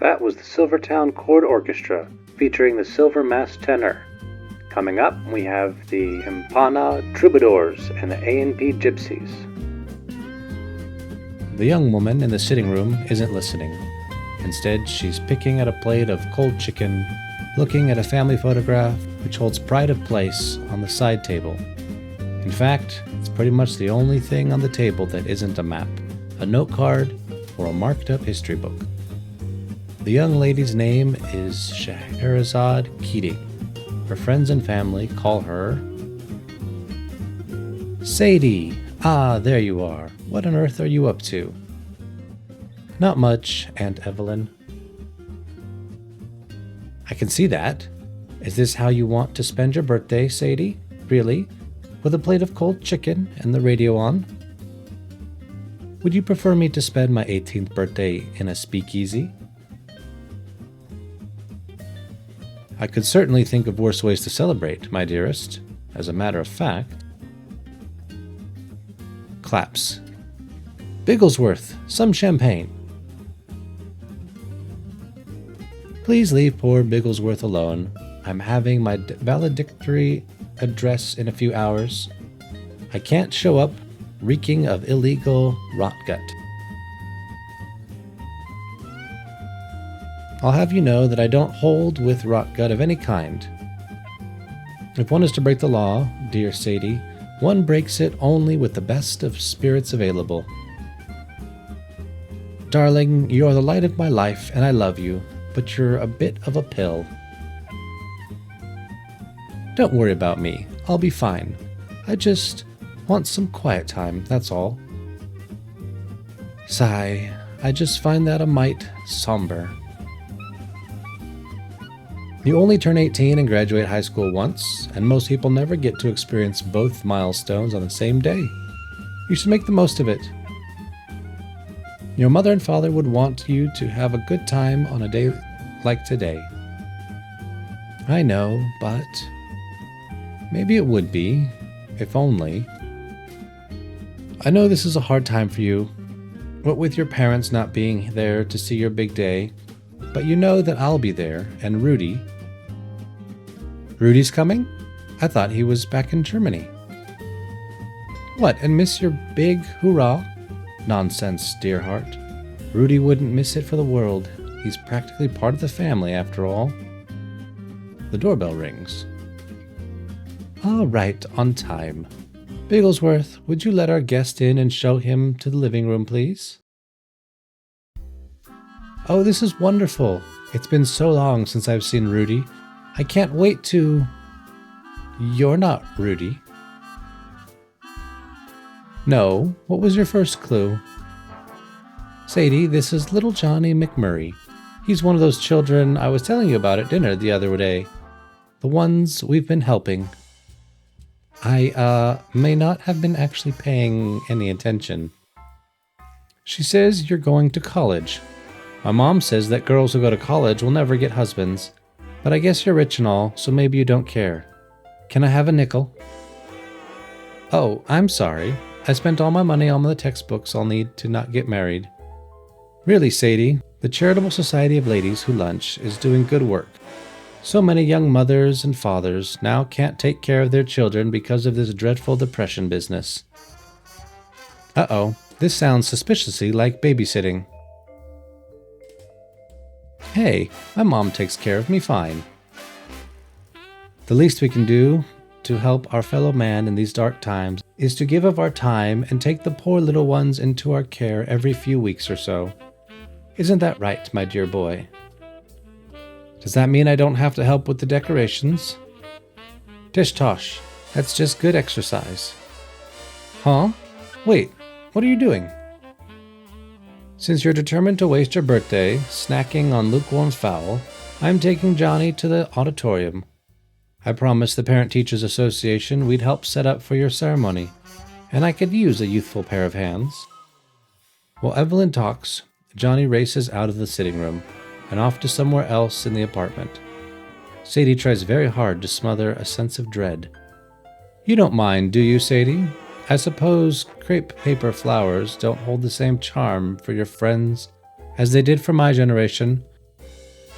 That was the Silvertown Chord Orchestra, featuring the Silver Mass Tenor. Coming up, we have the Impana Troubadours and the A&P Gypsies. The young woman in the sitting room isn't listening. Instead, she's picking at a plate of cold chicken, looking at a family photograph which holds pride of place on the side table. In fact, it's pretty much the only thing on the table that isn't a map, a note card, or a marked-up history book. The young lady's name is Scheherazade Keating. Her friends and family call her Sadie. Ah, there you are. What on earth are you up to? Not much, Aunt Evelyn. I can see that. Is this how you want to spend your birthday, Sadie? Really? With a plate of cold chicken and the radio on? Would you prefer me to spend my 18th birthday in a speakeasy? I could certainly think of worse ways to celebrate, my dearest. As a matter of fact. Claps. Bigglesworth, some champagne. Please leave poor Bigglesworth alone. I'm having my valedictory address in a few hours. I can't show up reeking of illegal rot gut. I'll have you know that I don't hold with rot gut of any kind. If one is to break the law, dear Sadie, one breaks it only with the best of spirits available. Darling, you're the light of my life, and I love you, but you're a bit of a pill. Don't worry about me. I'll be fine. I just want some quiet time, that's all. Sigh. I just find that a mite somber. You only turn 18 and graduate high school once, and most people never get to experience both milestones on the same day. You should make the most of it. Your mother and father would want you to have a good time on a day like today. I know, but maybe it would be, if only. I know this is a hard time for you, what with your parents not being there to see your big day, but you know that I'll be there, and Rudy. Rudy's coming? I thought he was back in Germany. What, and miss your big hoorah? Nonsense, dear heart. Rudy wouldn't miss it for the world. He's practically part of the family, after all. The doorbell rings. All right, on time. Bigglesworth, would you let our guest in and show him to the living room, please? Oh, this is wonderful. It's been so long since I've seen Rudy. I can't wait to... You're not Rudy. No, what was your first clue? Sadie, this is little Johnny McMurray. He's one of those children I was telling you about at dinner the other day. The ones we've been helping. I, may not have been actually paying any attention. She says you're going to college. My mom says that girls who go to college will never get husbands. But I guess you're rich and all, so maybe you don't care. Can I have a nickel? Oh, I'm sorry. I spent all my money on the textbooks I'll need to not get married. Really, Sadie, the Charitable Society of Ladies Who Lunch is doing good work. So many young mothers and fathers now can't take care of their children because of this dreadful depression business. Uh-oh, this sounds suspiciously like babysitting. Hey, my mom takes care of me fine. The least we can do to help our fellow man in these dark times is to give of our time and take the poor little ones into our care every few weeks or so. Isn't that right, my dear boy? Does that mean I don't have to help with the decorations? Tish-tosh, that's just good exercise. Huh? Wait, what are you doing? Since you're determined to waste your birthday snacking on lukewarm fowl, I'm taking Johnny to the auditorium. I promised the Parent-Teachers Association we'd help set up for your ceremony, and I could use a youthful pair of hands. While Evelyn talks, Johnny races out of the sitting room and off to somewhere else in the apartment. Sadie tries very hard to smother a sense of dread. You don't mind, do you, Sadie? I suppose crepe paper flowers don't hold the same charm for your friends as they did for my generation,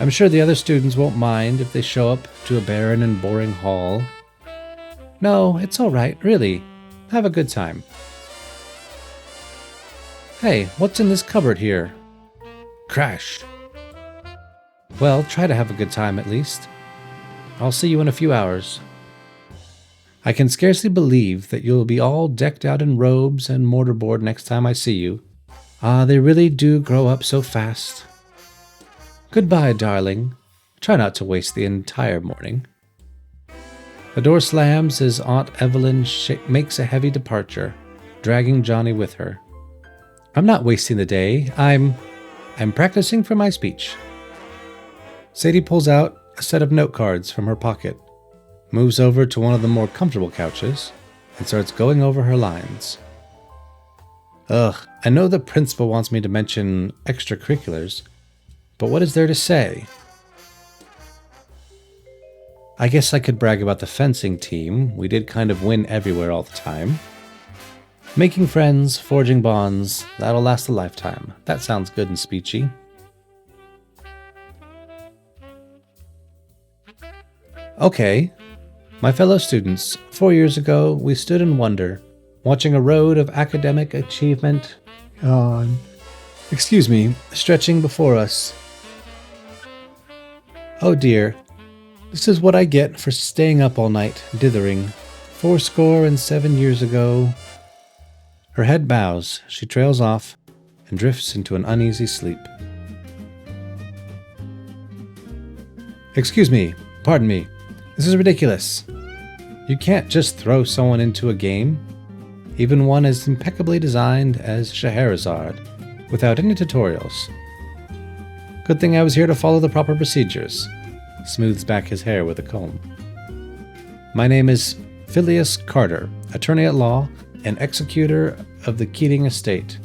I'm sure the other students won't mind if they show up to a barren and boring hall. No, it's all right, really. Have a good time. Hey, what's in this cupboard here? Crash. Well, try to have a good time at least. I'll see you in a few hours. I can scarcely believe that you'll be all decked out in robes and mortarboard next time I see you. Ah, they really do grow up so fast. Goodbye, darling. Try not to waste the entire morning. The door slams as Aunt Evelyn makes a heavy departure, dragging Johnny with her. I'm not wasting the day. I'm practicing for my speech. Sadie pulls out a set of note cards from her pocket, moves over to one of the more comfortable couches, and starts going over her lines. Ugh, I know the principal wants me to mention extracurriculars, but what is there to say? I guess I could brag about the fencing team. We did kind of win everywhere all the time. Making friends, forging bonds, that'll last a lifetime. That sounds good and speechy. Okay. My fellow students, 4 years ago, we stood in wonder, watching a road of academic achievement stretching before us. Oh dear, this is what I get for staying up all night, dithering. 7 years ago. Her head bows, she trails off, and drifts into an uneasy sleep. Excuse me, pardon me, this is ridiculous. You can't just throw someone into a game, even one as impeccably designed as Scheherazade, without any tutorials. Good thing I was here to follow the proper procedures. Smooths back his hair with a comb. My name is Phileas Carter, attorney at law and executor of the Keating estate.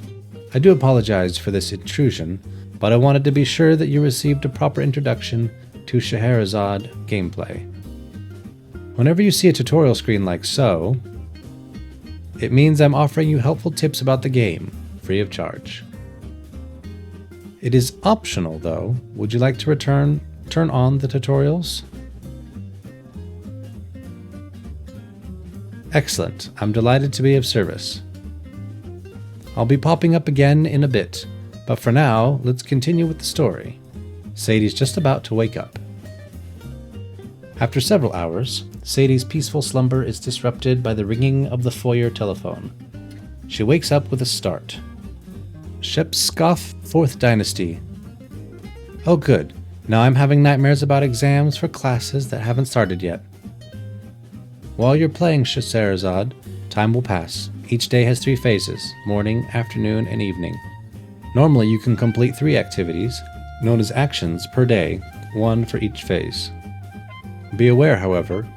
I do apologize for this intrusion, but I wanted to be sure that you received a proper introduction to Scheherazade gameplay. Whenever you see a tutorial screen like so, it means I'm offering you helpful tips about the game, free of charge. It is optional, though. Would you like to turn on the tutorials? Excellent. I'm delighted to be of service. I'll be popping up again in a bit, but for now, let's continue with the story. Sadie's just about to wake up. After several hours, Sadie's peaceful slumber is disrupted by the ringing of the foyer telephone. She wakes up with a start. Shepskoff 4th Dynasty. Oh good, now I'm having nightmares about exams for classes that haven't started yet. While you're playing Scheherazade, time will pass. Each day has 3 phases, morning, afternoon, and evening. Normally you can complete 3 activities, known as actions, per day, 1 for each phase. Be aware, however,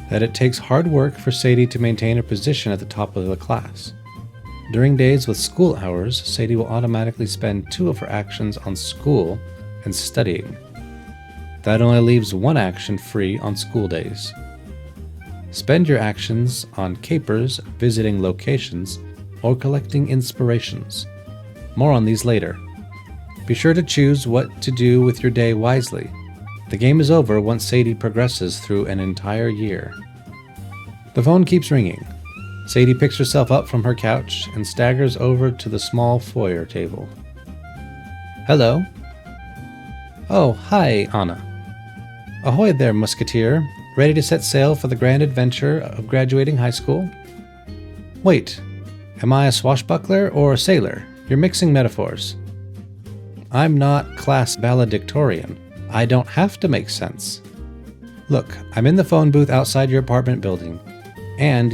that it takes hard work for Sadie to maintain a position at the top of the class. During days with school hours, Sadie will automatically spend 2 of her actions on school and studying. That only leaves 1 action free on school days. Spend your actions on capers, visiting locations, or collecting inspirations. More on these later. Be sure to choose what to do with your day wisely. The game is over once Sadie progresses through an entire year. The phone keeps ringing. Sadie picks herself up from her couch and staggers over to the small foyer table. Hello? Oh, hi, Anna. Ahoy there, musketeer. Ready to set sail for the grand adventure of graduating high school? Wait, am I a swashbuckler or a sailor? You're mixing metaphors. I'm not class valedictorian. I don't have to make sense. Look, I'm in the phone booth outside your apartment building. And,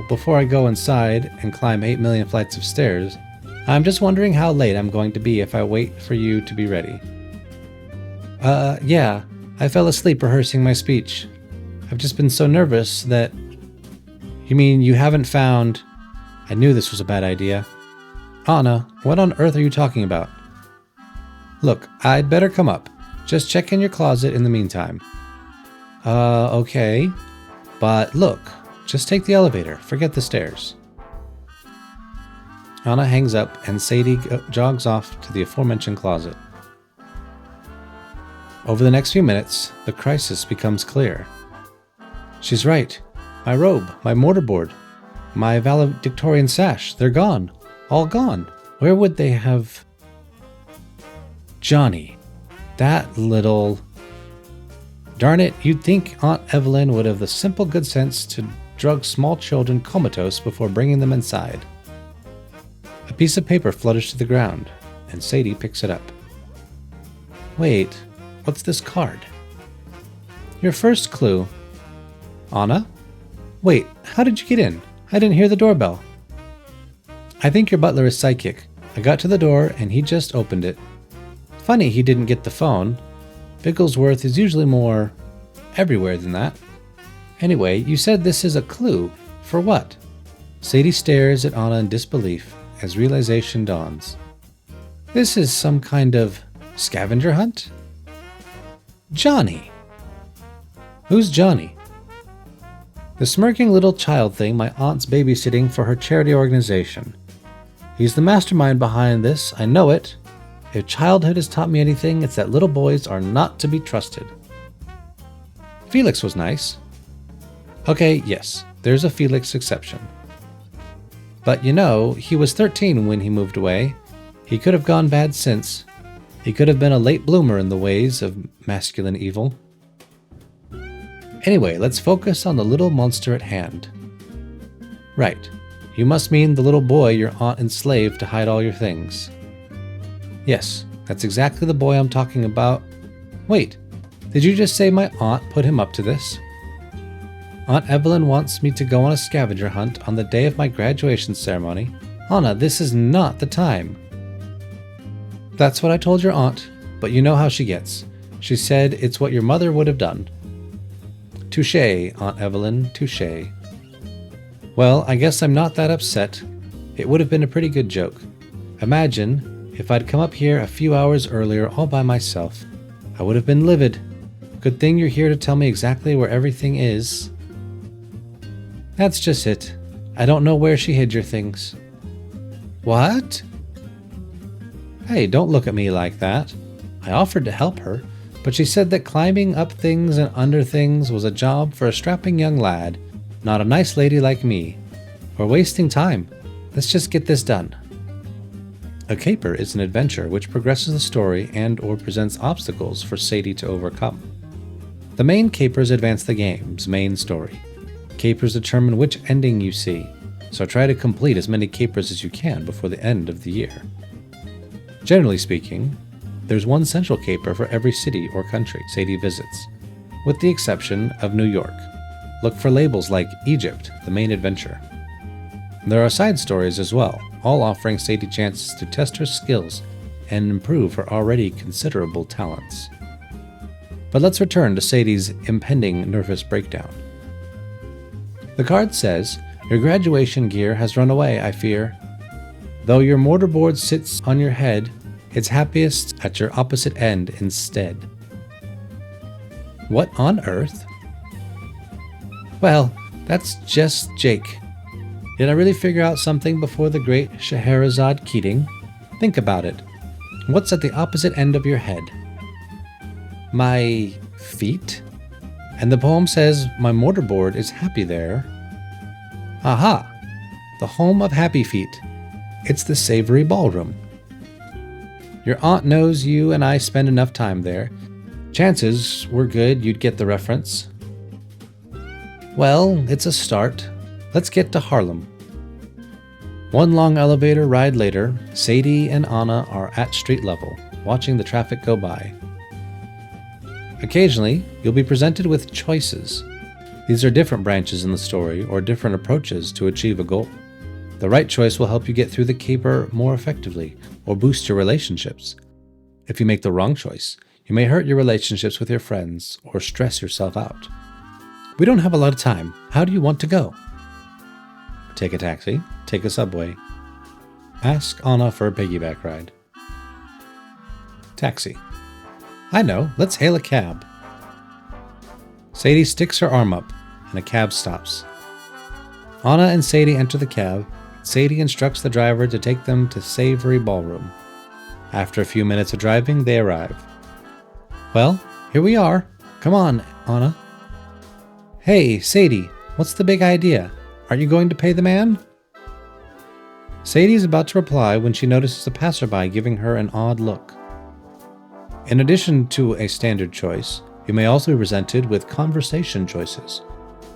before I go inside and climb 8 million flights of stairs, I'm just wondering how late I'm going to be if I wait for you to be ready. Yeah, I fell asleep rehearsing my speech. I've just been so nervous that... You mean you haven't found... I knew this was a bad idea. Anna, what on earth are you talking about? Look, I'd better come up. Just check in your closet in the meantime. Okay. But look, just take the elevator. Forget the stairs. Anna hangs up and Sadie jogs off to the aforementioned closet. Over the next few minutes, the crisis becomes clear. She's right. My robe, my mortarboard, my valedictorian sash, they're gone. All gone. Where would they have... Johnny. That little... Darn it, you'd think Aunt Evelyn would have the simple good sense to drug small children comatose before bringing them inside. A piece of paper flutters to the ground, and Sadie picks it up. Wait, what's this card? Your first clue. Anna? Wait, how did you get in? I didn't hear the doorbell. I think your butler is psychic. I got to the door and he just opened it. Funny he didn't get the phone. Bigglesworth is usually more everywhere than that. Anyway, you said this is a clue. For what? Sadie stares at Anna in disbelief as realization dawns. This is some kind of scavenger hunt? Johnny! Who's Johnny? The smirking little child thing my aunt's babysitting for her charity organization. He's the mastermind behind this, I know it. If childhood has taught me anything, it's that little boys are not to be trusted. Felix was nice. Okay, yes, there's a Felix exception. But you know, he was 13 when he moved away. He could have gone bad since. He could have been a late bloomer in the ways of masculine evil. Anyway, let's focus on the little monster at hand. Right, you must mean the little boy your aunt enslaved to hide all your things. Yes, that's exactly the boy I'm talking about. Wait, did you just say my aunt put him up to this? Aunt Evelyn wants me to go on a scavenger hunt on the day of my graduation ceremony. Anna, this is not the time. That's what I told your aunt, but you know how she gets. She said it's what your mother would have done. Touché, Aunt Evelyn, touché. Well, I guess I'm not that upset. It would have been a pretty good joke. Imagine if I'd come up here a few hours earlier all by myself. I would have been livid. Good thing you're here to tell me exactly where everything is. That's just it. I don't know where she hid your things. What? Hey, don't look at me like that. I offered to help her, but she said that climbing up things and under things was a job for a strapping young lad, not a nice lady like me. We're wasting time. Let's just get this done. A caper is an adventure which progresses the story and or presents obstacles for Sadie to overcome. The main capers advance the game's main story. Capers determine which ending you see, so try to complete as many capers as you can before the end of the year. Generally speaking, there's one central caper for every city or country Sadie visits, with the exception of New York. Look for labels like Egypt, the main adventure. There are side stories as well, all offering Sadie chances to test her skills and improve her already considerable talents. But let's return to Sadie's impending nervous breakdown. The card says, your graduation gear has run away, I fear. Though your mortarboard sits on your head, it's happiest at your opposite end instead. What on earth? Well, that's just Jake. Did I really figure out something before the great Scheherazade Keating? Think about it. What's at the opposite end of your head? My feet? And the poem says my mortarboard is happy there. Aha! The home of happy feet. It's the Savory Ballroom. Your aunt knows you and I spend enough time there. Chances were good you'd get the reference. Well, it's a start. Let's get to Harlem. One long elevator ride later, Sadie and Anna are at street level, watching the traffic go by. Occasionally, you'll be presented with choices. These are different branches in the story or different approaches to achieve a goal. The right choice will help you get through the caper more effectively or boost your relationships. If you make the wrong choice, you may hurt your relationships with your friends or stress yourself out. We don't have a lot of time. How do you want to go? Take a taxi, take a subway. Ask Anna for a piggyback ride. Taxi. I know, let's hail a cab. Sadie sticks her arm up, and a cab stops. Anna and Sadie enter the cab. Sadie instructs the driver to take them to Savory Ballroom. After a few minutes of driving, they arrive. Well, Here we are. Come on, Anna. Hey, Sadie, what's the big idea? Aren't you going to pay the man? Sadie is about to reply when she notices a passerby giving her an odd look. In addition to a standard choice, you may also be presented with conversation choices.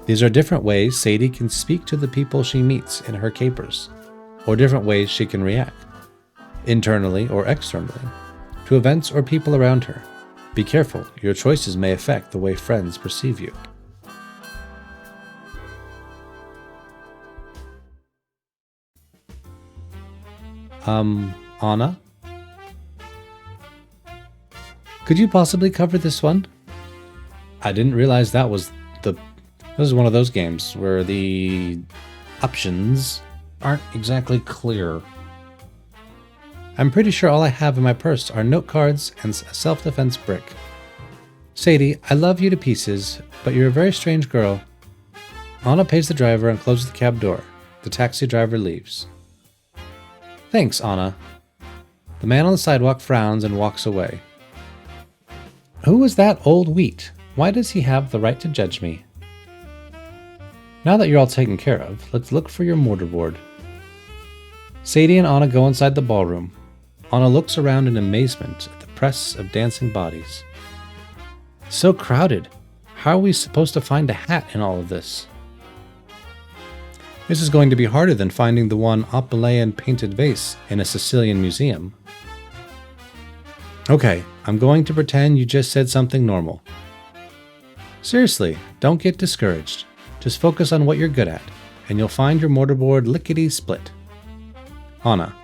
These are different ways Sadie can speak to the people she meets in her capers, or different ways she can react, internally or externally, to events or people around her. Be careful, your choices may affect the way friends perceive you. Anna? Could you possibly cover this one? I didn't realize that was this is one of those games where the options aren't exactly clear. I'm pretty sure all I have in my purse are note cards and a self-defense brick. Sadie, I love you to pieces, but you're a very strange girl. Anna pays the driver and closes the cab door. The taxi driver leaves. Thanks, Anna. The man on the sidewalk frowns and walks away. Who is that old wheat? Why does he have the right to judge me? Now that you're all taken care of, let's look for your mortarboard. Sadie and Anna go inside the ballroom. Anna looks around in amazement at the press of dancing bodies. So crowded. How are we supposed to find a hat in all of this? This is going to be harder than finding the one Apulaean painted vase in a Sicilian museum. Okay, I'm going to pretend you just said something normal. Seriously, don't get discouraged. Just focus on what you're good at, and you'll find your mortarboard lickety-split. Anna.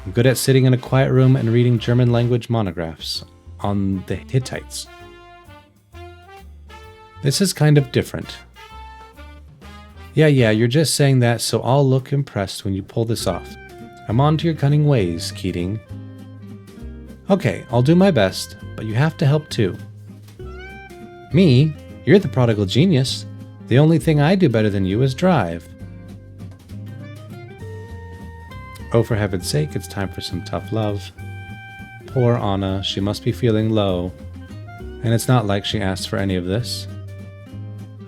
I'm good at sitting in a quiet room and reading German language monographs on the Hittites. This is kind of different. Yeah, you're just saying that so I'll look impressed when you pull this off. I'm on to your cunning ways, Keating. Okay, I'll do my best, but you have to help too. Me? You're the prodigal genius. The only thing I do better than you is drive. Oh, for heaven's sake, it's time for some tough love. Poor Anna, she must be feeling low. And it's not like she asked for any of this.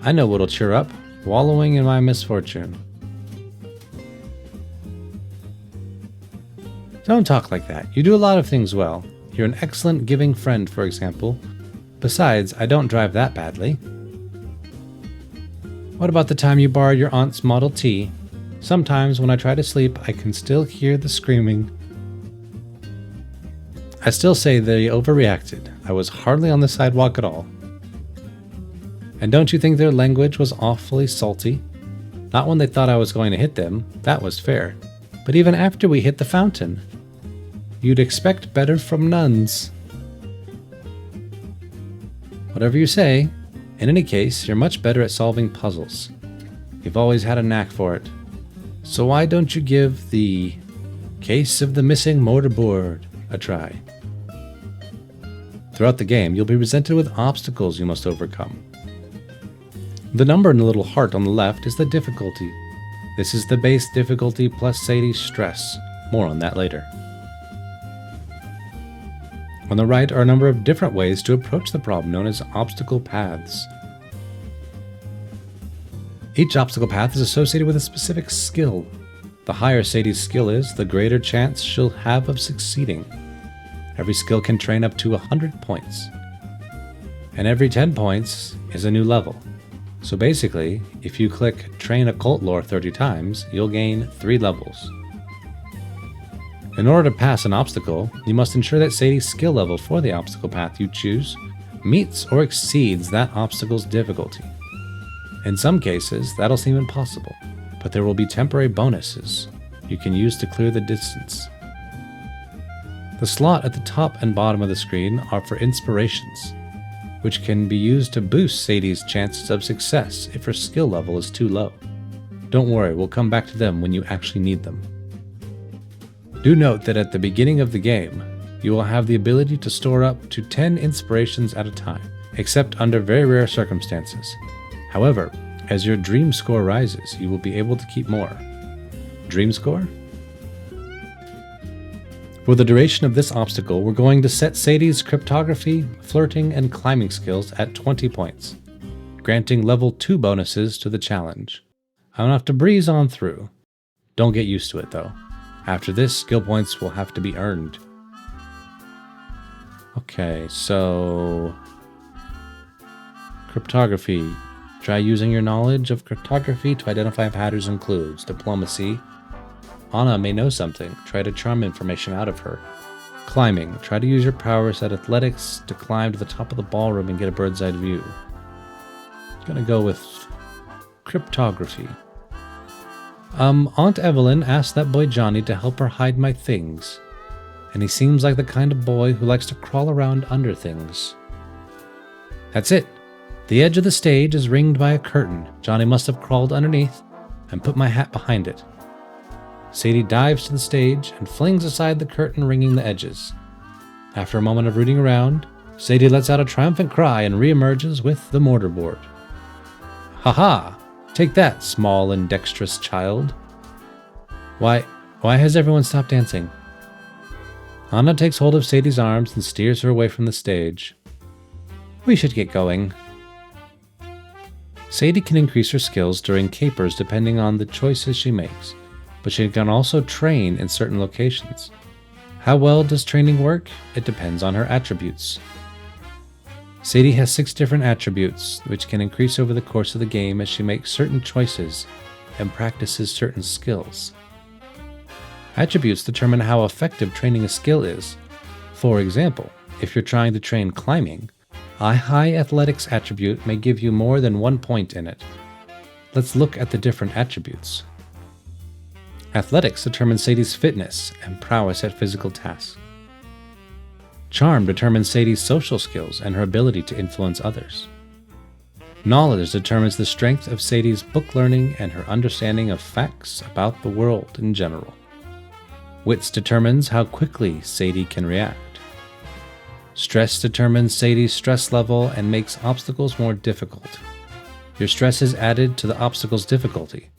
I know what'll cheer up, wallowing in my misfortune. Don't talk like that. You do a lot of things well. You're an excellent giving friend, for example. Besides, I don't drive that badly. What about the time you borrowed your aunt's Model T? Sometimes when I try to sleep, I can still hear the screaming. I still say they overreacted. I was hardly on the sidewalk at all. And don't you think their language was awfully salty? Not when they thought I was going to hit them. That was fair. But even after we hit the fountain. You'd expect better from nuns. Whatever you say. In any case, you're much better at solving puzzles. You've always had a knack for it. So why don't you give the case of the missing mortarboard a try? Throughout the game, you'll be presented with obstacles you must overcome. The number in the little heart on the left is the difficulty. This is the base difficulty plus Sadie's stress. More on that later. On the right are a number of different ways to approach the problem known as obstacle paths. Each obstacle path is associated with a specific skill. The higher Sadie's skill is, the greater chance she'll have of succeeding. Every skill can train up to 100 points. And every 10 points is a new level. So basically, if you click Train Occult Lore 30 times, you'll gain 3 levels. In order to pass an obstacle, you must ensure that Sadie's skill level for the obstacle path you choose meets or exceeds that obstacle's difficulty. In some cases, that'll seem impossible, but there will be temporary bonuses you can use to clear the distance. The slot at the top and bottom of the screen are for inspirations, which can be used to boost Sadie's chances of success if her skill level is too low. Don't worry, we'll come back to them when you actually need them. Do note that at the beginning of the game, you will have the ability to store up to 10 inspirations at a time, except under very rare circumstances. However, As your dream score rises, you will be able to keep more. Dream score? For the duration of this obstacle, we're going to set Sadie's cryptography, flirting, and climbing skills at 20 points, granting level 2 bonuses to the challenge. I'm gonna have to breeze on through. Don't get used to it though. After this, skill points will have to be earned. Okay, so... Cryptography. Try using your knowledge of cryptography to identify patterns and clues. Diplomacy. Anna may know something. Try to charm information out of her. Climbing. Try to use your powers at athletics to climb to the top of the ballroom and get a bird's eye view. I'm gonna go with cryptography. Aunt Evelyn asked that boy Johnny to help her hide my things. And he seems like the kind of boy who likes to crawl around under things. That's it. The edge of the stage is ringed by a curtain. Johnny must have crawled underneath and put my hat behind it. Sadie dives to the stage and flings aside the curtain ringing the edges. After a moment of rooting around, Sadie lets out a triumphant cry and reemerges with the mortarboard. Ha-ha! Take that, small and dexterous child. Why has everyone stopped dancing? Anna takes hold of Sadie's arms and steers her away from the stage. We should get going. Sadie can increase her skills during capers depending on the choices she makes, but she can also train in certain locations. How well does training work? It depends on her attributes. Sadie has 6 different attributes, which can increase over the course of the game as she makes certain choices and practices certain skills. Attributes determine how effective training a skill is. For example, if you're trying to train climbing, a high athletics attribute may give you more than 1 point in it. Let's look at the different attributes. Athletics determines Sadie's fitness and prowess at physical tasks. Charm determines Sadie's social skills and her ability to influence others. Knowledge determines the strength of Sadie's book learning and her understanding of facts about the world in general. Wits determines how quickly Sadie can react. Stress determines Sadie's stress level and makes obstacles more difficult. Your stress is added to the obstacle's difficulty,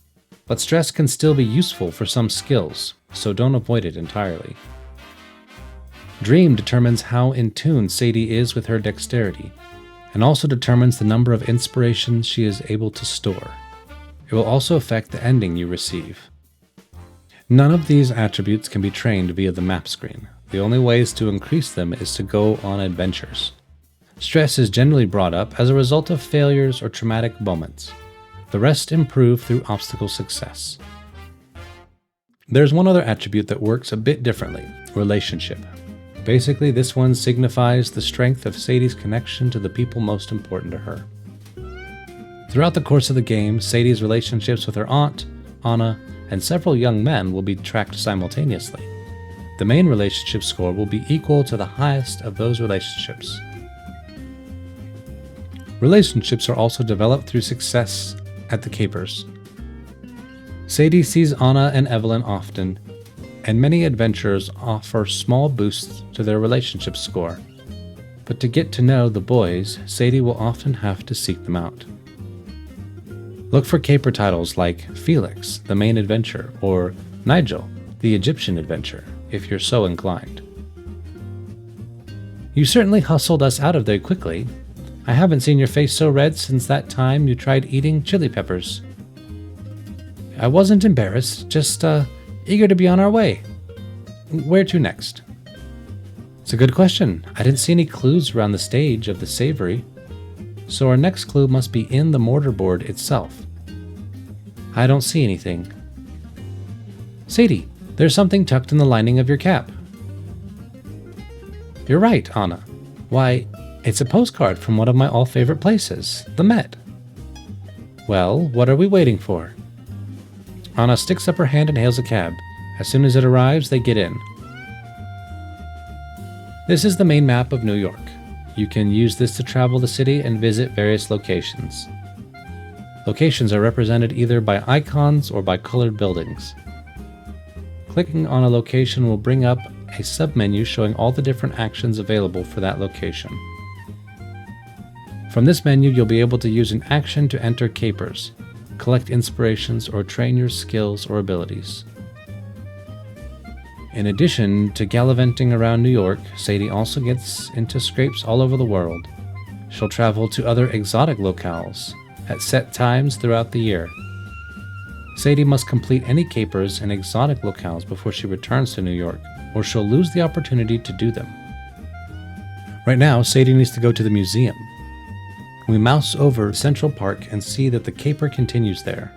but stress can still be useful for some skills, so don't avoid it entirely. Dream determines how in tune Sadie is with her dexterity, and also determines the number of inspirations she is able to store. It will also affect the ending you receive. None of these attributes can be trained via the map screen. The only ways to increase them is to go on adventures. Stress is generally brought up as a result of failures or traumatic moments. The rest improve through obstacle success. There's one other attribute that works a bit differently: relationship. Basically, this one signifies the strength of Sadie's connection to the people most important to her. Throughout the course of the game, Sadie's relationships with her aunt, Anna, and several young men will be tracked simultaneously. The main relationship score will be equal to the highest of those relationships. Relationships are also developed through success at the capers. Sadie sees Anna and Evelyn often, and many adventurers offer small boosts to their relationship score. But to get to know the boys, Sadie will often have to seek them out. Look for caper titles like Felix, the main adventure, or Nigel, the Egyptian adventure, if you're so inclined. You certainly hustled us out of there quickly. I haven't seen your face so red since that time you tried eating chili peppers. I wasn't embarrassed, just eager to be on our way. Where to next? It's a good question. I didn't see any clues around the stage of the savory, so our next clue must be in the mortarboard itself. I don't see anything. Sadie, there's something tucked in the lining of your cap. You're right, Anna. Why, it's a postcard from one of my all-favorite places, the Met. Well, what are we waiting for? Anna sticks up her hand and hails a cab. As soon as it arrives, they get in. This is the main map of New York. You can use this to travel the city and visit various locations. Locations are represented either by icons or by colored buildings. Clicking on a location will bring up a submenu showing all the different actions available for that location. From this menu, you'll be able to use an action to enter capers, collect inspirations, or train your skills or abilities. In addition to gallivanting around New York, Sadie also gets into scrapes all over the world. She'll travel to other exotic locales at set times throughout the year. Sadie must complete any capers in exotic locales before she returns to New York, or she'll lose the opportunity to do them. Right now, Sadie needs to go to the museum. We mouse over Central Park and see that the caper continues there.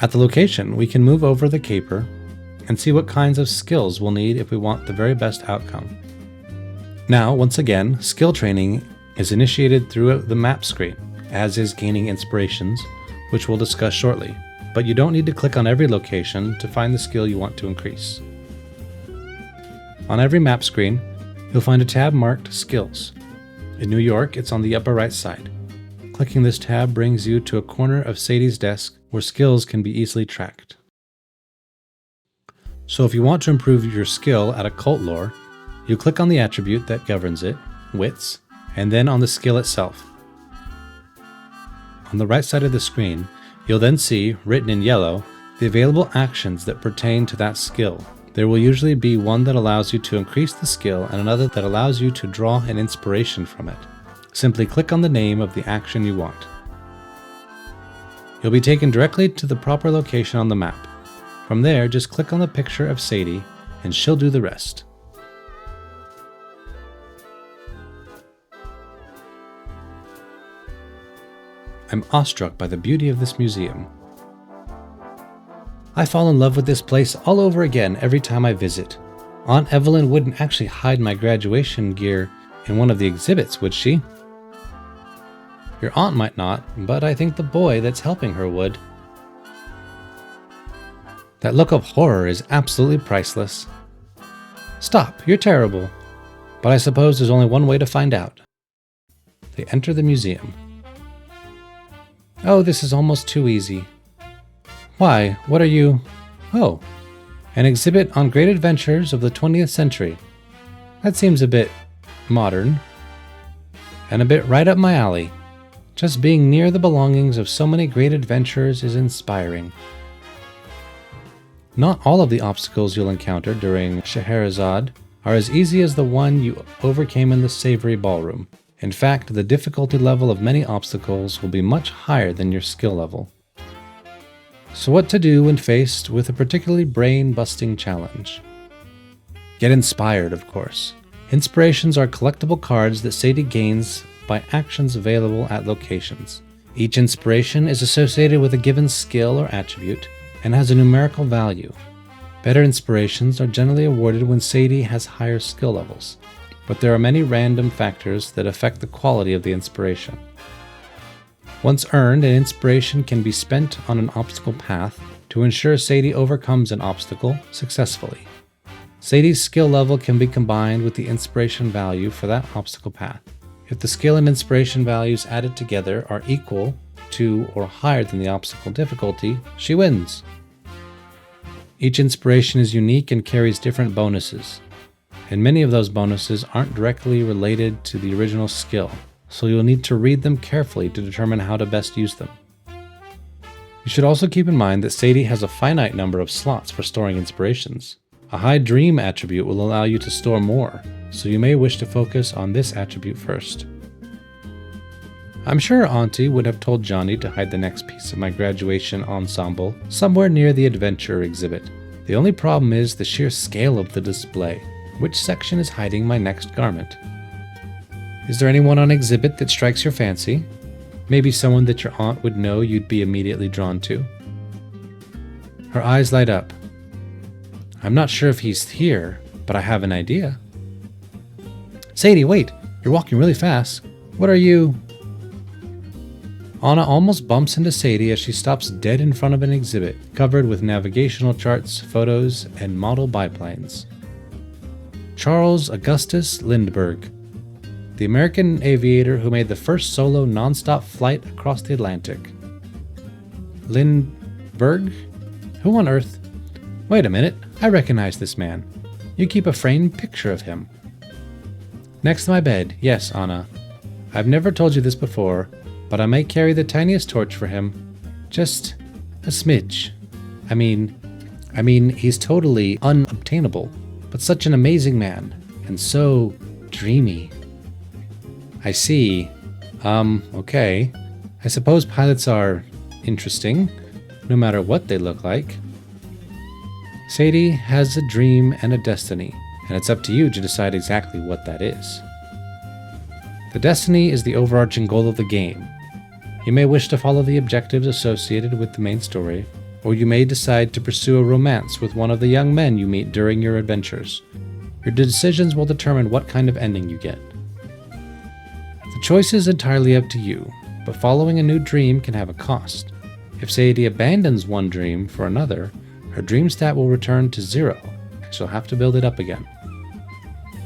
At the location, we can move over the caper and see what kinds of skills we'll need if we want the very best outcome. Now, once again, skill training is initiated through the map screen, as is gaining inspirations, which we'll discuss shortly, but you don't need to click on every location to find the skill you want to increase. On every map screen, you'll find a tab marked Skills. In New York, it's on the upper right side. Clicking this tab brings you to a corner of Sadie's desk where skills can be easily tracked. So if you want to improve your skill at occult lore, you click on the attribute that governs it, wits, and then on the skill itself. On the right side of the screen, you'll then see, written in yellow, the available actions that pertain to that skill. There will usually be one that allows you to increase the skill and another that allows you to draw an inspiration from it. Simply click on the name of the action you want. You'll be taken directly to the proper location on the map. From there, just click on the picture of Sadie and she'll do the rest. I'm awestruck by the beauty of this museum. I fall in love with this place all over again every time I visit. Aunt Evelyn wouldn't actually hide my graduation gear in one of the exhibits, would she? Your aunt might not, but I think the boy that's helping her would. That look of horror is absolutely priceless. Stop, you're terrible. But I suppose there's only one way to find out. They enter the museum. Oh, this is almost too easy. Why, what are you? Oh, an exhibit on great adventures of the 20th century. That seems a bit modern. And a bit right up my alley. Just being near the belongings of so many great adventurers is inspiring. Not all of the obstacles you'll encounter during Scheherazade are as easy as the one you overcame in the Savory Ballroom. In fact, the difficulty level of many obstacles will be much higher than your skill level. So what to do when faced with a particularly brain-busting challenge? Get inspired, of course. Inspirations are collectible cards that Sadie gains by actions available at locations. Each inspiration is associated with a given skill or attribute and has a numerical value. Better inspirations are generally awarded when Sadie has higher skill levels, but there are many random factors that affect the quality of the inspiration. Once earned, an inspiration can be spent on an obstacle path to ensure Sadie overcomes an obstacle successfully. Sadie's skill level can be combined with the inspiration value for that obstacle path. If the skill and inspiration values added together are equal to or higher than the obstacle difficulty, she wins. Each inspiration is unique and carries different bonuses, and many of those bonuses aren't directly related to the original skill, so you'll need to read them carefully to determine how to best use them. You should also keep in mind that Sadie has a finite number of slots for storing inspirations. A high dream attribute will allow you to store more, so you may wish to focus on this attribute first. I'm sure Auntie would have told Johnny to hide the next piece of my graduation ensemble somewhere near the adventure exhibit. The only problem is the sheer scale of the display. Which section is hiding my next garment? Is there anyone on exhibit that strikes your fancy? Maybe someone that your aunt would know you'd be immediately drawn to? Her eyes light up. I'm not sure if he's here, but I have an idea. Sadie, wait! You're walking really fast. What are you? Anna almost bumps into Sadie as she stops dead in front of an exhibit covered with navigational charts, photos, and model biplanes. Charles Augustus Lindbergh, the American aviator who made the first solo non-stop flight across the Atlantic. Lindbergh? Who on earth? Wait a minute, I recognize this man. You keep a framed picture of him. Next to my bed, yes, Anna. I've never told you this before, but I may carry the tiniest torch for him. Just a smidge. I mean, he's totally unobtainable, but such an amazing man, and so dreamy. I see. Okay. I suppose pilots are interesting, no matter what they look like. Sadie has a dream and a destiny, and it's up to you to decide exactly what that is. The destiny is the overarching goal of the game. You may wish to follow the objectives associated with the main story, or you may decide to pursue a romance with one of the young men you meet during your adventures. Your decisions will determine what kind of ending you get. The choice is entirely up to you, but following a new dream can have a cost. If Sadie abandons one dream for another, her dream stat will return to 0, and she'll have to build it up again.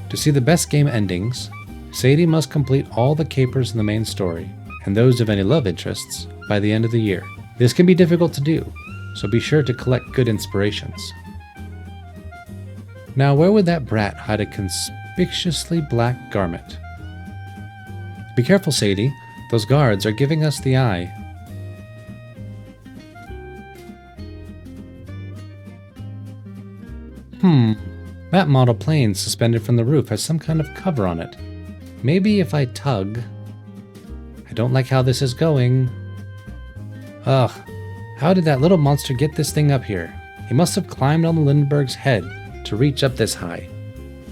To see the best game endings, Sadie must complete all the capers in the main story, and those of any love interests, by the end of the year. This can be difficult to do, so be sure to collect good inspirations. Now, where would that brat hide a conspicuously black garment? Be careful, Sadie. Those guards are giving us the eye. That model plane suspended from the roof has some kind of cover on it. Maybe if I tug... I don't like how this is going. Ugh, how did that little monster get this thing up here? He must have climbed on the Lindbergh's head to reach up this high.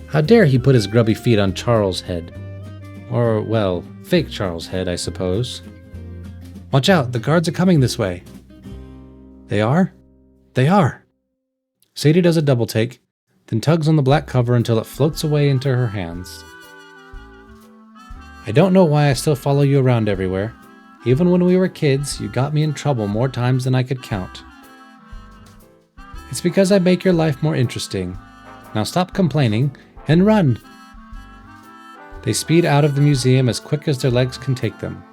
How dare he put his grubby feet on Charles' head? Or, well, fake Charles' head, I suppose. Watch out, the guards are coming this way. They are? They are! Sadie does a double take, then tugs on the black cover until it floats away into her hands. I don't know why I still follow you around everywhere. Even when we were kids, you got me in trouble more times than I could count. It's because I make your life more interesting. Now stop complaining and run! They speed out of the museum as quick as their legs can take them.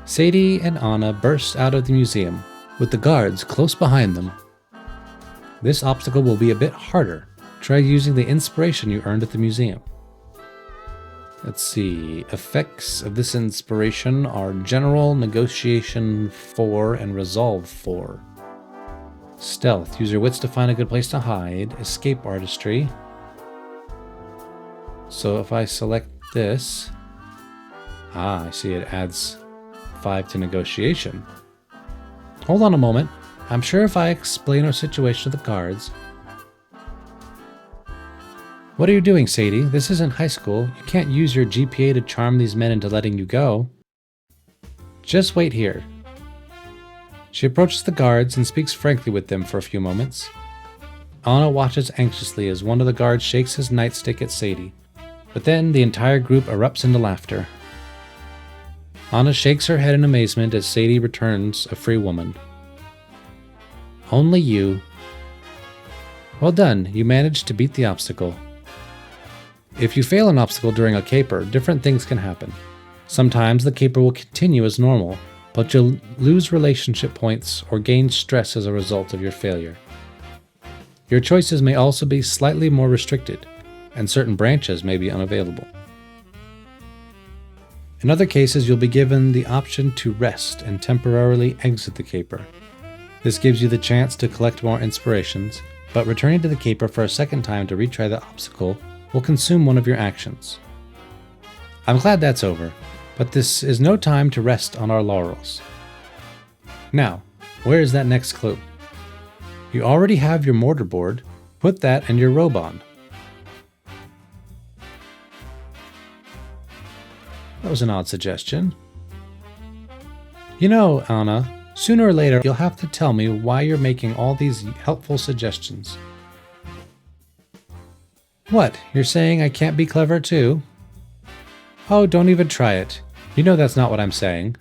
Sadie and Anna burst out of the museum, with the guards close behind them. This obstacle will be a bit harder. Try using the inspiration you earned at the museum. Let's see. Effects of this inspiration are General, Negotiation 4, and Resolve 4. Stealth. Use your wits to find a good place to hide. Escape Artistry. So if I select this... I see it adds 5 to Negotiation. Hold on a moment. I'm sure if I explain our situation to the guards... What are you doing, Sadie? This isn't high school. You can't use your GPA to charm these men into letting you go. Just wait here. She approaches the guards and speaks frankly with them for a few moments. Anna watches anxiously as one of the guards shakes his nightstick at Sadie. But then the entire group erupts into laughter. Anna shakes her head in amazement as Sadie returns a free woman. Only you. Well done, you managed to beat the obstacle. If you fail an obstacle during a caper, different things can happen. Sometimes the caper will continue as normal, but you'll lose relationship points or gain stress as a result of your failure. Your choices may also be slightly more restricted, and certain branches may be unavailable. In other cases, you'll be given the option to rest and temporarily exit the caper. This gives you the chance to collect more inspirations, but returning to the caper for a second time to retry the obstacle will consume one of your actions. I'm glad that's over, but this is no time to rest on our laurels. Now, where is that next clue? You already have your mortar board. Put that in your robe on. That was an odd suggestion. You know, Anna, sooner or later you'll have to tell me why you're making all these helpful suggestions. What, you're saying I can't be clever too? Oh, don't even try it. You know that's not what I'm saying.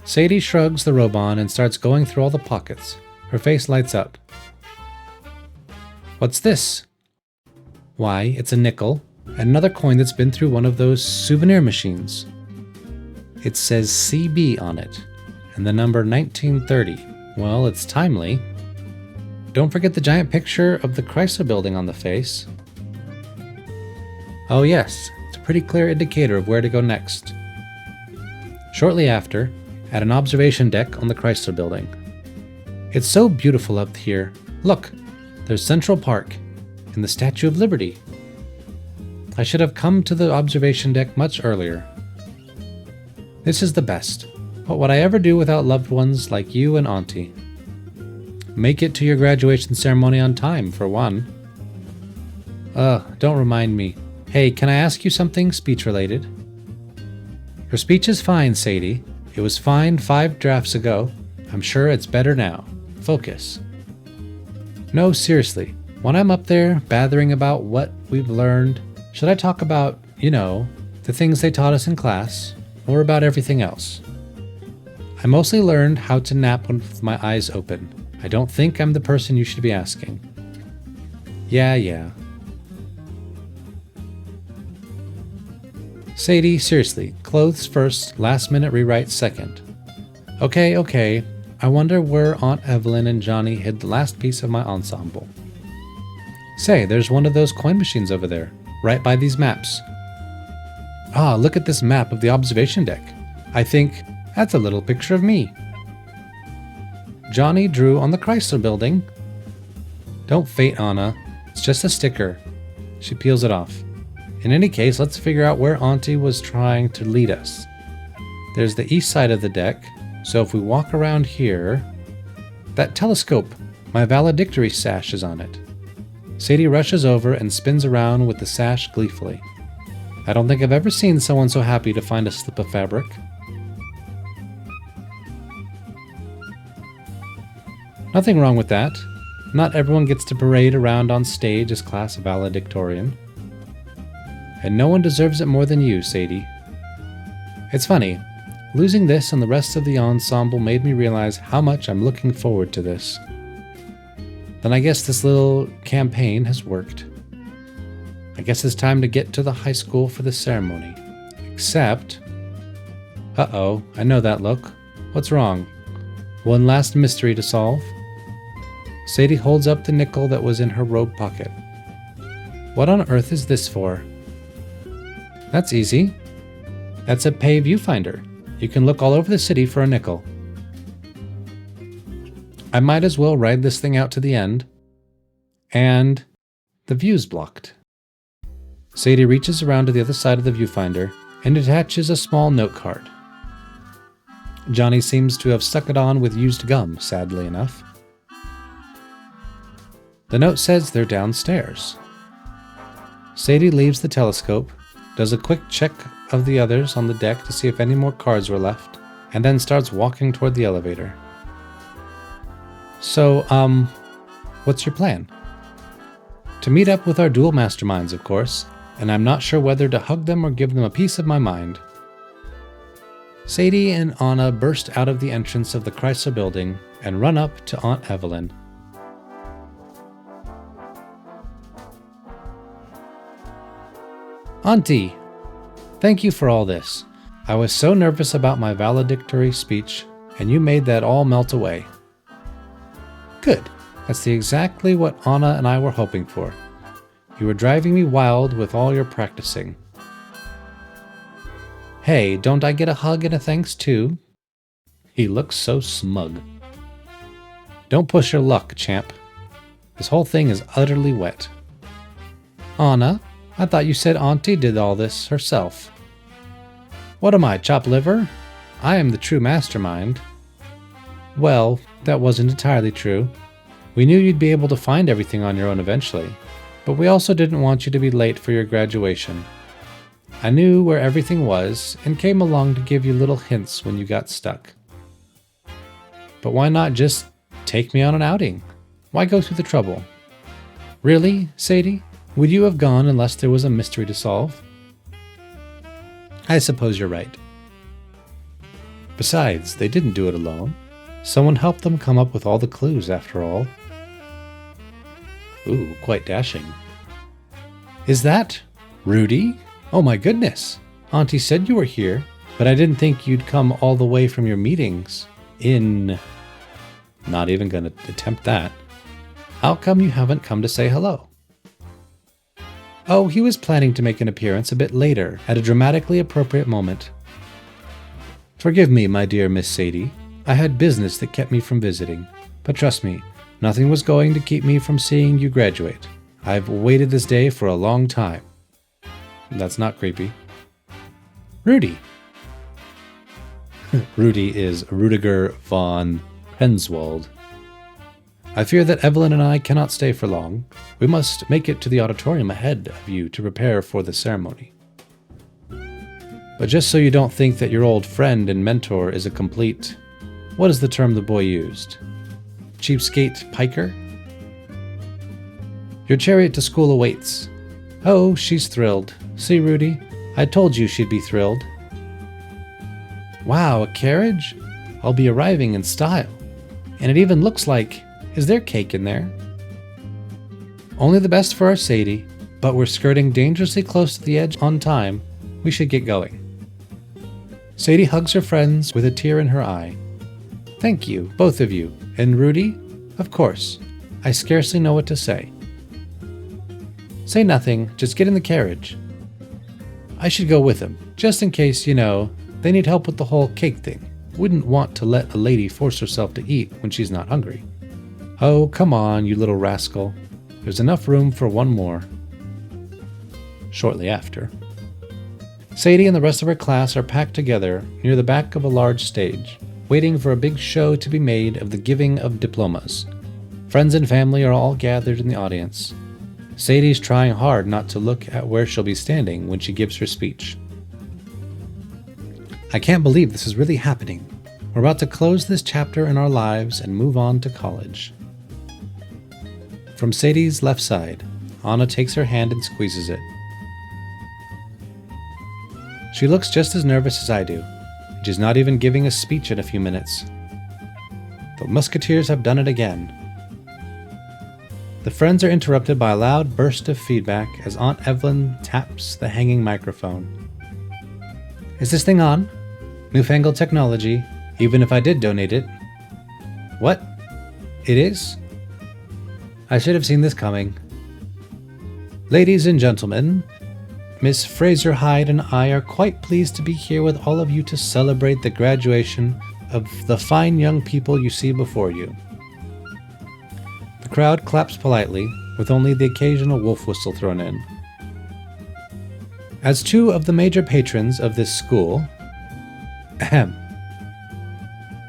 Sadie shrugs the robe on and starts going through all the pockets. Her face lights up. What's this? Why, it's a nickel, and another coin that's been through one of those souvenir machines. It says CB on it, and the number 1930. Well, it's timely. Don't forget the giant picture of the Chrysler building on the face. Oh yes, it's pretty clear indicator of where to go next. Shortly after, at an observation deck on the Chrysler Building. It's so beautiful up here. Look, there's Central Park and the Statue of Liberty. I should have come to the observation deck much earlier. This is the best. What would I ever do without loved ones like you and Auntie? Make it to your graduation ceremony on time, for one. Don't remind me. Hey, can I ask you something speech-related? Your speech is fine, Sadie. It was fine 5 drafts ago. I'm sure it's better now. Focus. No, seriously. When I'm up there bathering about what we've learned, should I talk about, the things they taught us in class, or about everything else? I mostly learned how to nap with my eyes open. I don't think I'm the person you should be asking. Yeah. Sadie, seriously, clothes first, last minute rewrite second. Okay. I wonder where Aunt Evelyn and Johnny hid the last piece of my ensemble. Say, there's one of those coin machines over there, right by these maps. Look at this map of the observation deck. I think that's a little picture of me. Johnny drew on the Chrysler Building. Don't faint, Anna. It's just a sticker. She peels it off. In any case, let's figure out where Auntie was trying to lead us. There's the east side of the deck, so if we walk around here... That telescope! My valedictory sash is on it. Sadie rushes over and spins around with the sash gleefully. I don't think I've ever seen someone so happy to find a slip of fabric. Nothing wrong with that. Not everyone gets to parade around on stage as class valedictorian. And no one deserves it more than you, Sadie. It's funny, losing this and the rest of the ensemble made me realize how much I'm looking forward to this. Then I guess this little campaign has worked. I guess it's time to get to the high school for the ceremony. Except... Uh-oh, I know that look. What's wrong? One last mystery to solve. Sadie holds up the nickel that was in her robe pocket. What on earth is this for? That's easy. That's a pay viewfinder. You can look all over the city for a nickel. I might as well ride this thing out to the end. And the view's blocked. Sadie reaches around to the other side of the viewfinder and attaches a small note card. Johnny seems to have stuck it on with used gum, sadly enough. The note says they're downstairs. Sadie leaves the telescope, does a quick check of the others on the deck to see if any more cards were left, and then starts walking toward the elevator. So, what's your plan? To meet up with our dual masterminds, of course, and I'm not sure whether to hug them or give them a piece of my mind. Sadie and Anna burst out of the entrance of the Chrysler Building and run up to Aunt Evelyn. Auntie, thank you for all this. I was so nervous about my valedictory speech, and you made that all melt away. Good. That's exactly what Anna and I were hoping for. You were driving me wild with all your practicing. Hey, don't I get a hug and a thanks too? He looks so smug. Don't push your luck, champ. This whole thing is utterly wet. Anna, I thought you said Auntie did all this herself. What am I, chopped liver? I am the true mastermind. Well, that wasn't entirely true. We knew you'd be able to find everything on your own eventually, but we also didn't want you to be late for your graduation. I knew where everything was and came along to give you little hints when you got stuck. But why not just take me on an outing? Why go through the trouble? Really, Sadie? Would you have gone unless there was a mystery to solve? I suppose you're right. Besides, they didn't do it alone. Someone helped them come up with all the clues, after all. Ooh, quite dashing. Is that Rudy? Oh my goodness! Auntie said you were here, but I didn't think you'd come all the way from your meetings in... Not even gonna attempt that. How come you haven't come to say hello? Oh, he was planning to make an appearance a bit later, at a dramatically appropriate moment. Forgive me, my dear Miss Sadie. I had business that kept me from visiting. But trust me, nothing was going to keep me from seeing you graduate. I've waited this day for a long time. That's not creepy. Rudy. Rudy is Rudiger von Prenzwald. I fear that Evelyn and I cannot stay for long. We must make it to the auditorium ahead of you to prepare for the ceremony. But just so you don't think that your old friend and mentor is a complete... What is the term the boy used? Cheapskate piker? Your chariot to school awaits. Oh, she's thrilled. See, Rudy? I told you she'd be thrilled. Wow, a carriage? I'll be arriving in style. And it even looks like... Is there cake in there? Only the best for our Sadie, but we're skirting dangerously close to the edge on time. We should get going. Sadie hugs her friends with a tear in her eye. Thank you, both of you. And Rudy? Of course. I scarcely know what to say. Say nothing, just get in the carriage. I should go with them, just in case, they need help with the whole cake thing. Wouldn't want to let a lady force herself to eat when she's not hungry. Oh, come on, you little rascal. There's enough room for one more. Shortly after, Sadie and the rest of her class are packed together near the back of a large stage, waiting for a big show to be made of the giving of diplomas. Friends and family are all gathered in the audience. Sadie's trying hard not to look at where she'll be standing when she gives her speech. I can't believe this is really happening. We're about to close this chapter in our lives and move on to college. From Sadie's left side, Anna takes her hand and squeezes it. She looks just as nervous as I do. She's not even giving a speech in a few minutes. The Musketeers have done it again. The friends are interrupted by a loud burst of feedback as Aunt Evelyn taps the hanging microphone. Is this thing on? Newfangled technology, even if I did donate it. What? It is? I should have seen this coming. Ladies and gentlemen, Miss Fraser Hyde and I are quite pleased to be here with all of you to celebrate the graduation of the fine young people you see before you. The crowd claps politely, with only the occasional wolf whistle thrown in. As two of the major patrons of this school, ahem.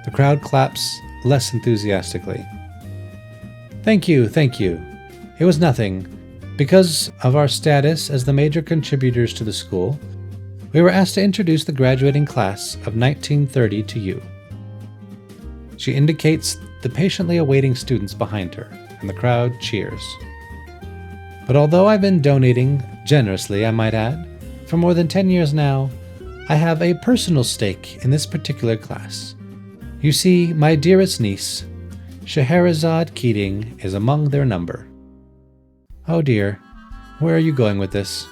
The crowd claps less enthusiastically. Thank you. It was nothing. Because of our status as the major contributors to the school, we were asked to introduce the graduating class of 1930 to you. She indicates the patiently awaiting students behind her, and the crowd cheers. But although I've been donating generously, I might add, for more than 10 years now, I have a personal stake in this particular class. You see, my dearest niece, Scheherazade Keating, is among their number. Oh dear, where are you going with this?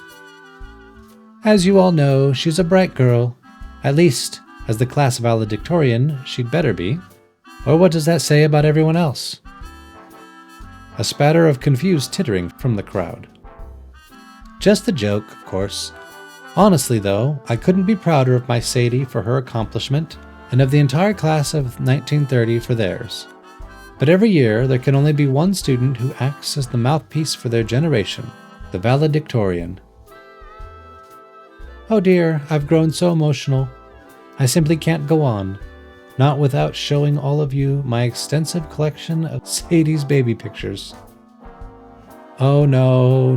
As you all know, she's a bright girl. At least, as the class valedictorian, she'd better be. Or what does that say about everyone else? A spatter of confused tittering from the crowd. Just a joke, of course. Honestly, though, I couldn't be prouder of my Sadie for her accomplishment, and of the entire class of 1930 for theirs. But every year, there can only be one student who acts as the mouthpiece for their generation, the valedictorian. Oh dear, I've grown so emotional. I simply can't go on, not without showing all of you my extensive collection of Sadie's baby pictures. Oh no.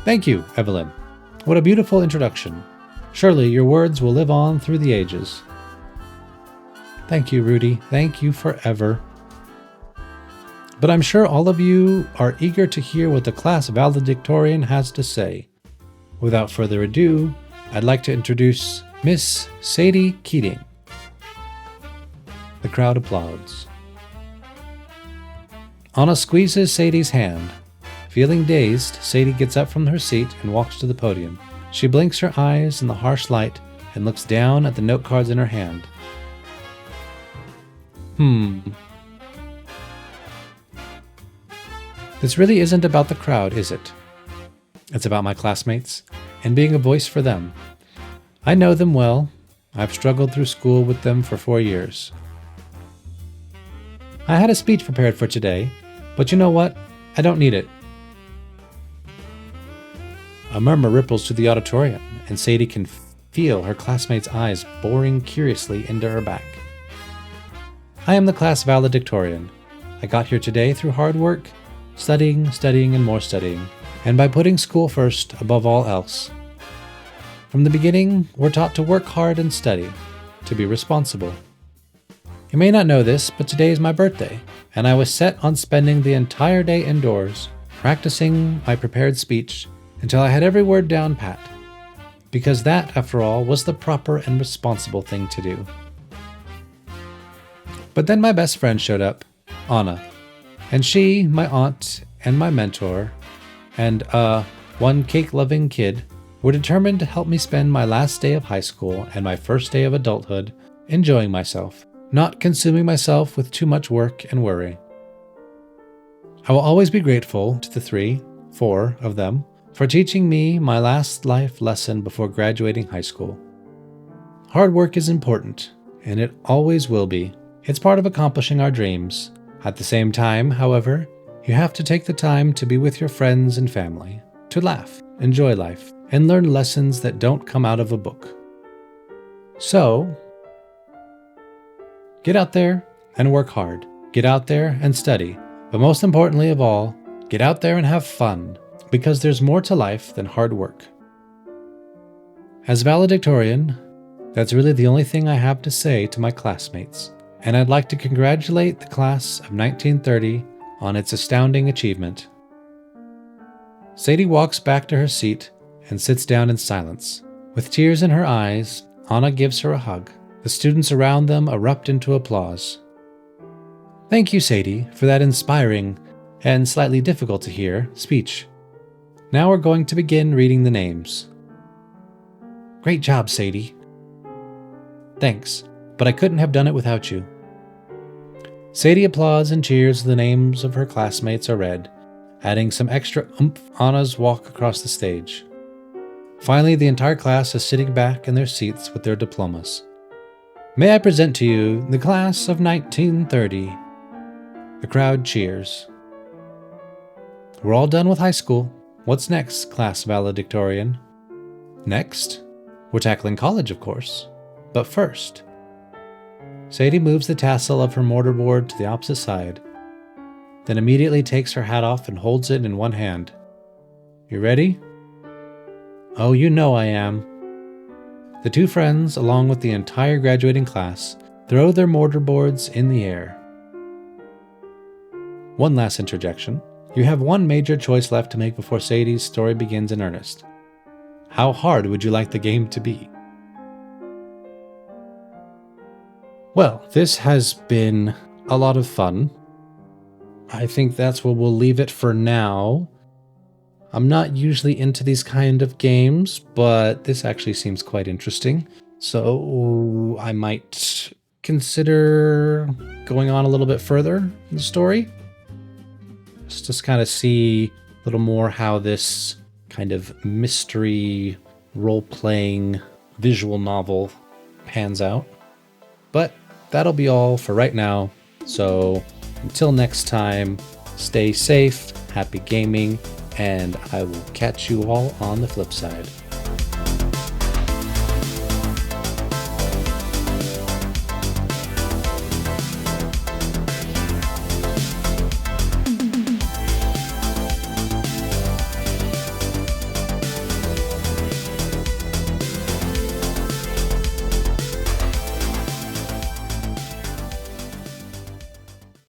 Thank you, Evelyn. What a beautiful introduction. Surely your words will live on through the ages. Thank you, Rudy. Thank you forever. But I'm sure all of you are eager to hear what the class valedictorian has to say. Without further ado, I'd like to introduce Miss Sadie Keating. The crowd applauds. Anna squeezes Sadie's hand. Feeling dazed, Sadie gets up from her seat and walks to the podium. She blinks her eyes in the harsh light and looks down at the note cards in her hand. This really isn't about the crowd, is it? It's about my classmates and being a voice for them. I know them well. I've struggled through school with them for 4 years. I had a speech prepared for today, but you know what? I don't need it. A murmur ripples through the auditorium, and Sadie can feel her classmates' eyes boring curiously into her back. I am the class valedictorian. I got here today through hard work, studying, and more studying, and by putting school first above all else. From the beginning, we're taught to work hard and study, to be responsible. You may not know this, but today is my birthday, and I was set on spending the entire day indoors, practicing my prepared speech until I had every word down pat, because that, after all, was the proper and responsible thing to do. But then my best friend showed up, Anna, and she, my aunt, and my mentor, and, one cake-loving kid, were determined to help me spend my last day of high school and my first day of adulthood enjoying myself, not consuming myself with too much work and worry. I will always be grateful to the 4 of them for teaching me my last life lesson before graduating high school. Hard work is important, and it always will be. It's part of accomplishing our dreams. At the same time, however, you have to take the time to be with your friends and family, to laugh, enjoy life, and learn lessons that don't come out of a book. So, get out there and work hard. Get out there and study. But most importantly of all, get out there and have fun, because there's more to life than hard work. As valedictorian, that's really the only thing I have to say to my classmates, and I'd like to congratulate the class of 1930 on its astounding achievement. Sadie walks back to her seat and sits down in silence. With tears in her eyes, Anna gives her a hug. The students around them erupt into applause. Thank you, Sadie, for that inspiring and slightly difficult to hear speech. Now we're going to begin reading the names. Great job, Sadie. Thanks, but I couldn't have done it without you. Sadie applauds and cheers as the names of her classmates are read, adding some extra oomph Anna's walk across the stage. Finally, the entire class is sitting back in their seats with their diplomas. May I present to you the class of 1930. The crowd cheers. We're all done with high school. What's next, class valedictorian? Next, we're tackling college, of course. But first, Sadie moves the tassel of her mortarboard to the opposite side, then immediately takes her hat off and holds it in one hand. You ready? Oh, you know I am. The 2 friends, along with the entire graduating class, throw their mortarboards in the air. One last interjection. You have one major choice left to make before Sadie's story begins in earnest. How hard would you like the game to be? Well, this has been a lot of fun. I think that's where we'll leave it for now. I'm not usually into these kind of games, but this actually seems quite interesting. So I might consider going on a little bit further in the story. Just kind of see a little more how this kind of mystery, role-playing, visual novel pans out. But that'll be all for right now. So until next time, stay safe, happy gaming, and I will catch you all on the flip side.